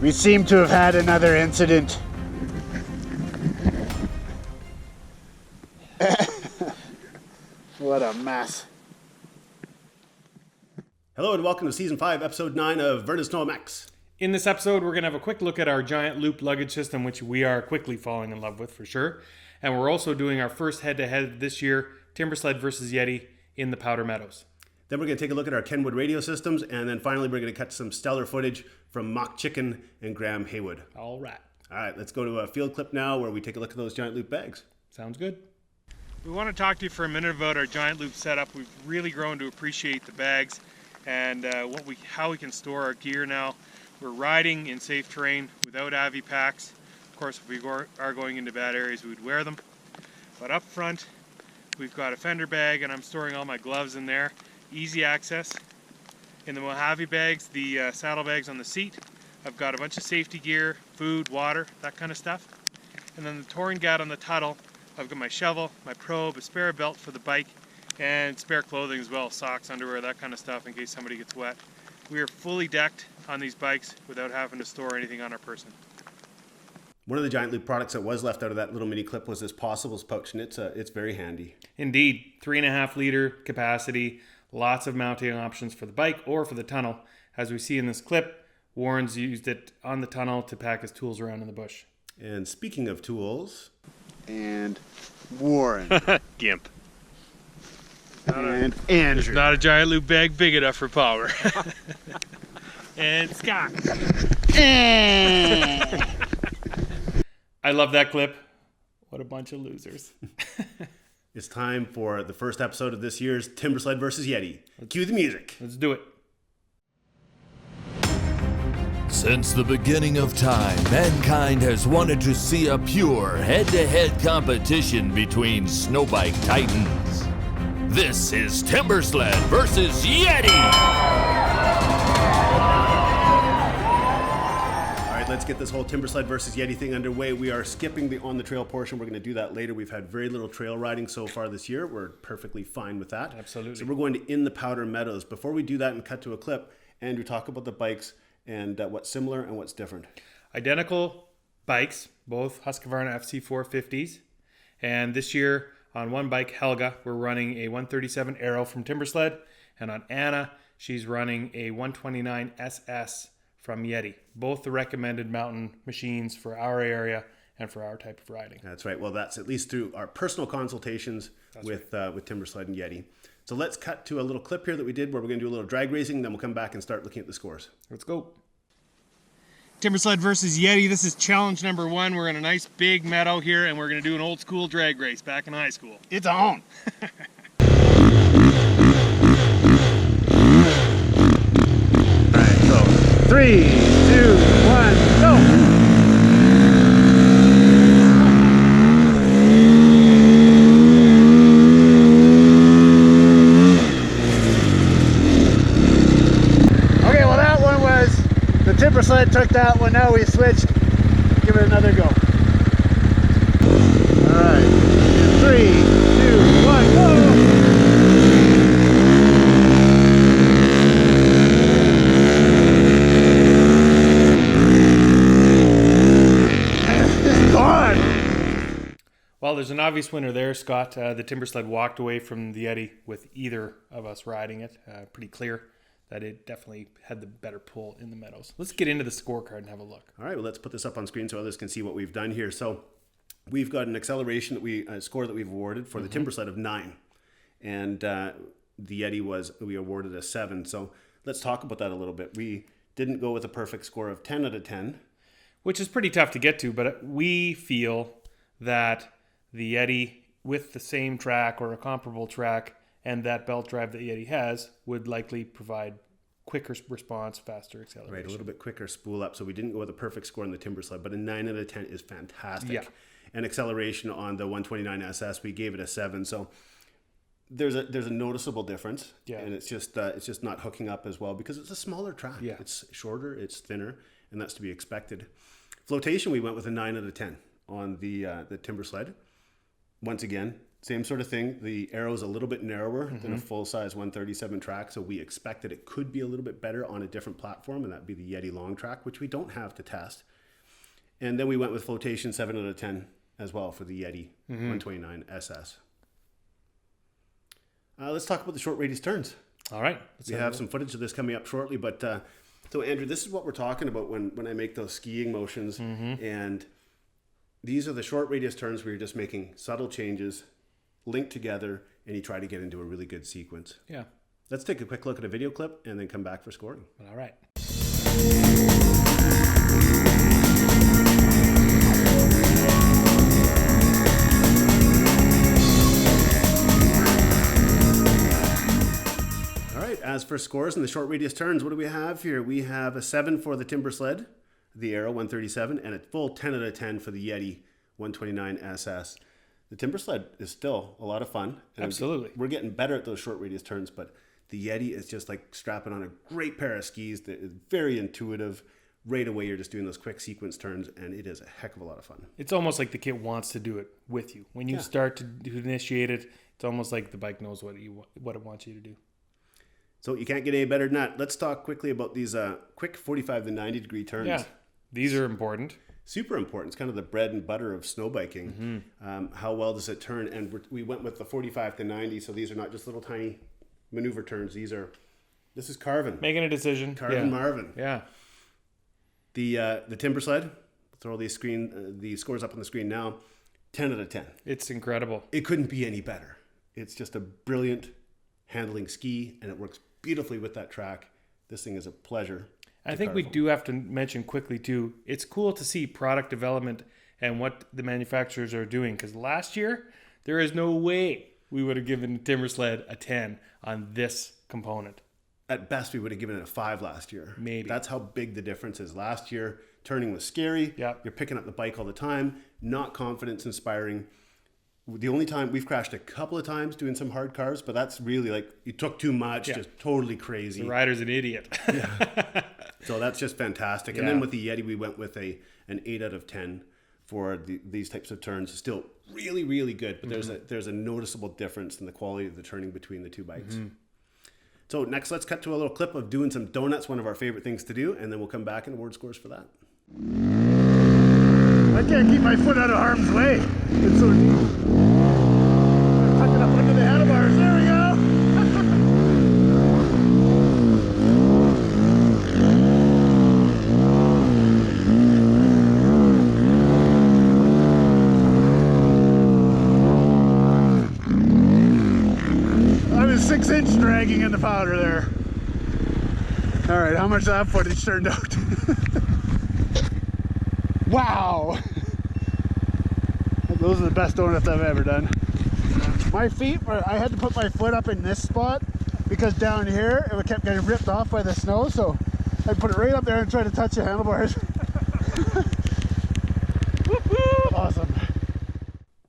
We seem to have had another incident. What a mess. Hello and welcome to Season 5, Episode 9 of Vernon's Max. In this episode, we're going to have a quick look at our giant loop luggage system, which we are quickly falling in love with for sure. And we're also doing our first head-to-head this year, Timbersled versus Yeti in the Powder Meadows. Then we're going to take a look at our Kenwood radio systems, and then finally we're going to cut some stellar footage from Mach, Chickn, and Graham Haywood. All right. All right, let's go to a field clip now where we take a look at those giant loop bags. Sounds good. We want to talk to you for a minute about our giant loop setup. We've really grown to appreciate the bags and how we can store our gear now. We're riding in safe terrain without AVI packs. Of course, if we are going into bad areas, we'd wear them. But up front, we've got a Fender bag, and I'm storing all my gloves in there. Easy access. In the Mojave bags, the saddlebags on the seat, I've got a bunch of safety gear, food, water, that kind of stuff. And then the Torngat on the tunnel, I've got my shovel, my probe, a spare belt for the bike, and spare clothing as well, socks, underwear, that kind of stuff in case somebody gets wet. We are fully decked on these bikes without having to store anything on our person. One of the giant loop products that was left out of that little mini clip was this Possibles pouch, and it's very handy. Indeed, 3.5 liter capacity, lots of mounting options for the bike or for the tunnel. As we see in this clip, Warren's used it on the tunnel to pack his tools around in the bush. And speaking of tools... And Warren. Gimp. And Andrew. Not a giant loop bag big enough for power. And Scott. I love that clip. What a bunch of losers. It's time for the first episode of this year's Timbersled versus Yeti. Cue the music. Let's do it. Since the beginning of time, mankind has wanted to see a pure head-to-head competition between Snowbike titans. This is Timbersled versus Yeti! All right, let's get this whole Timbersled versus Yeti thing underway. We are skipping the on-the-trail portion. We're going to do that later. We've had very little trail riding so far this year. We're perfectly fine with that. Absolutely. So we're going to in the Powder Meadows. Before we do that and cut to a clip, Andrew, talk about the bikes and what's similar and what's different. Identical bikes, both Husqvarna FC450s. And this year on one bike, Helga, we're running a 137 Aero from Timbersled. And on Anna, she's running a 129 SS from Yeti. Both the recommended mountain machines for our area and for our type of riding. That's right. Well, that's at least through our personal consultations with Timbersled and Yeti. So let's cut to a little clip here that we did where we're going to do a little drag racing, then we'll come back and start looking at the scores. Let's go. Timbersled versus Yeti. This is challenge number 1. We're in a nice big meadow here, and we're going to do an old school drag race back in high school. It's on. All right, go. 3, 2, 1, go. Timbersled took that one, now we switched. Give it another go. Alright. 3, 2, 1, go! It's gone! Well, there's an obvious winner there, Scott. The Timbersled walked away from the Yeti with either of us riding it. Pretty clear that it definitely had the better pull in the Meadows. Let's get into the scorecard and have a look. All right, well, let's put this up on screen so others can see what we've done here. So we've got an acceleration that we score that we've awarded for the Timbersled of 9. And the Yeti we awarded a 7. So let's talk about that a little bit. We didn't go with a perfect score of 10 out of 10. Which is pretty tough to get to, but we feel that the Yeti with the same track or a comparable track and that belt drive that Yeti has would likely provide quicker response, faster acceleration. Right, a little bit quicker spool up. So we didn't go with a perfect score on the Timbersled, but a 9 out of 10 is fantastic. Yeah. And acceleration on the 129 SS, we gave it a 7. So there's a noticeable difference. Yeah. And it's just not hooking up as well because it's a smaller track. Yeah. It's shorter, it's thinner, and that's to be expected. Flotation, we went with a 9 out of 10 on the Timbersled. Once again, Same sort of thing. The arrow is a little bit narrower than a full-size 137 track, so we expect that it could be a little bit better on a different platform, and that'd be the Yeti long track, which we don't have to test. And then we went with flotation 7 out of 10 as well for the Yeti 129 SS. Let's talk about the short radius turns. All right. We have some footage of this coming up shortly, but so Andrew, this is what we're talking about when I make those skiing motions, and these are the short radius turns where you're just making subtle changes, linked together, and you try to get into a really good sequence. Yeah. Let's take a quick look at a video clip and then come back for scoring. All right. All right, as for scores and the short radius turns, what do we have here? We have a 7 for the Timbersled, the Arrow 137, and a full 10 out of 10 for the Yeti 129 SS. The Timbersled is still a lot of fun. And Absolutely. We're getting better at those short radius turns, but the Yeti is just like strapping on a great pair of skis that is very intuitive. Right away, you're just doing those quick sequence turns, and it is a heck of a lot of fun. It's almost like the kit wants to do it with you. When you start to initiate it, it's almost like the bike knows what it wants you to do. So you can't get any better than that. Let's talk quickly about these quick 45 to 90 degree turns. Yeah, these are important. Super important. It's kind of the bread and butter of snow biking. How well does it turn? And we went with the 45 to 90, so these are not just little tiny maneuver turns. This is Carvin. Making a decision. Carvin Marvin. Yeah. The Timbersled, throw the scores up on the screen now, 10 out of 10. It's incredible. It couldn't be any better. It's just a brilliant handling ski, and it works beautifully with that track. This thing is a pleasure. I think we do have to mention quickly too, it's cool to see product development and what the manufacturers are doing, because last year there is no way we would have given Timbersled a 10 on this component. At best, we would have given it a 5 last year. Maybe. That's how big the difference is. Last year, turning was scary. Yep. You're picking up the bike all the time, not confidence inspiring. The only time we've crashed a couple of times doing some hard carves, but that's really like you took too much, just totally crazy. The rider's an idiot. So that's just fantastic. Yeah. And then with the Yeti, we went with an 8 out of 10 for these types of turns. Still really, really good, but there's a noticeable difference in the quality of the turning between the two bikes. So next, let's cut to a little clip of doing some donuts, one of our favorite things to do, and then we'll come back and award scores for that. I can't keep my foot out of harm's way. It's so neat. Tuck it up under the handlebars. There we go. I was 6-inch dragging in the powder there. All right, how much that footage turned out? Wow! Those are the best donuts I've ever done. My feet I had to put my foot up in this spot because down here it kept getting ripped off by the snow, so I put it right up there and try to touch the handlebars. Awesome.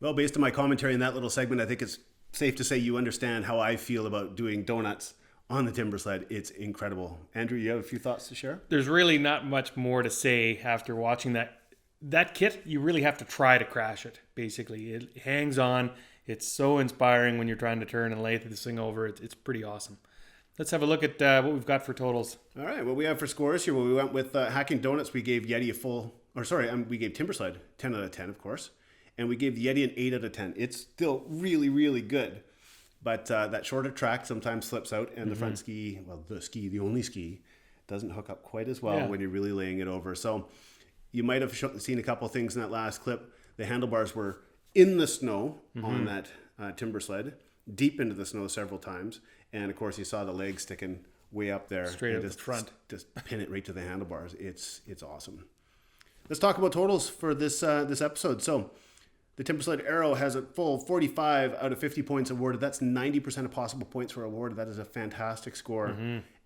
Well, based on my commentary in that little segment, I think it's safe to say you understand how I feel about doing donuts on the Timbersled. It's incredible. Andrew, you have a few thoughts to share? There's really not much more to say after watching that kit. You really have to try to crash it, basically. It hangs on. It's so inspiring when you're trying to turn and lay this thing over. It's pretty awesome. Let's have a look at what we've got for totals. All right, what we have for scores here, well, we went with Hacking Donuts. We gave Yeti we gave Timbersled 10 out of 10, of course. And we gave the Yeti an 8 out of 10. It's still really, really good. But that shorter track sometimes slips out, and the front ski, the only ski, doesn't hook up quite as well when you're really laying it over. So you might have seen a couple things in that last clip. The handlebars were in the snow on that Timbersled, deep into the snow several times. And of course, you saw the legs sticking way up there. Straight up the front. Just pin it right to the handlebars. It's awesome. Let's talk about totals for this episode. So the Timbersled Arrow has a full 45 out of 50 points awarded. That's 90% of possible points were awarded. That is a fantastic score.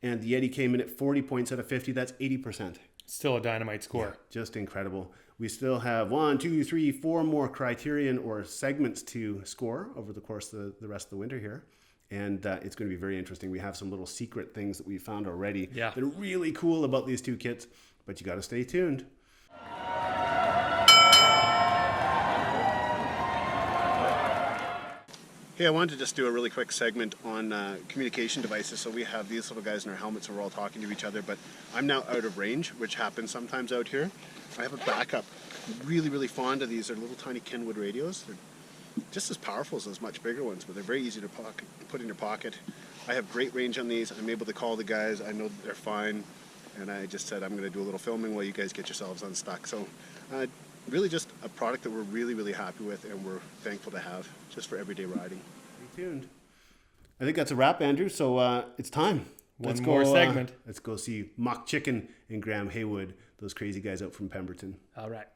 And the Yeti came in at 40 points out of 50. That's 80%. Still a dynamite score. Yeah, just incredible. We still have 1, 2, 3, 4 more criterion or segments to score over the course of the rest of the winter here. And it's going to be very interesting. We have some little secret things that we found already that are really cool about these two kits, but you got to stay tuned. Hey, I wanted to just do a really quick segment on communication devices. So we have these little guys in our helmets, and we're all talking to each other, but I'm now out of range, which happens sometimes out here. I have a backup. I'm really, really fond of these. They're little tiny Kenwood radios. They're just as powerful as those much bigger ones, but they're very easy to put in your pocket. I have great range on these. I'm able to call the guys. I know that they're fine. And I just said I'm going to do a little filming while you guys get yourselves unstuck. So really just a product that we're really, really happy with, and we're thankful to have just for everyday riding. Stay tuned. I think that's a wrap, Andrew. So it's time. One more segment. Let's go see Mach, Chickn, and Graham Haywood, those crazy guys out from Pemberton. All right.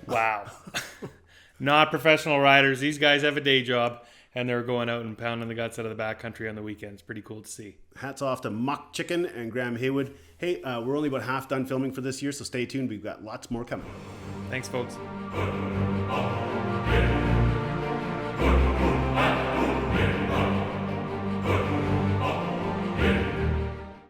Wow. Not professional riders. These guys have a day job, and they're going out and pounding the guts out of the backcountry on the weekends. Pretty cool to see. Hats off to Mach, Chickn, and Graham Haywood. Hey, we're only about half done filming for this year, so stay tuned. We've got lots more coming. Thanks, folks.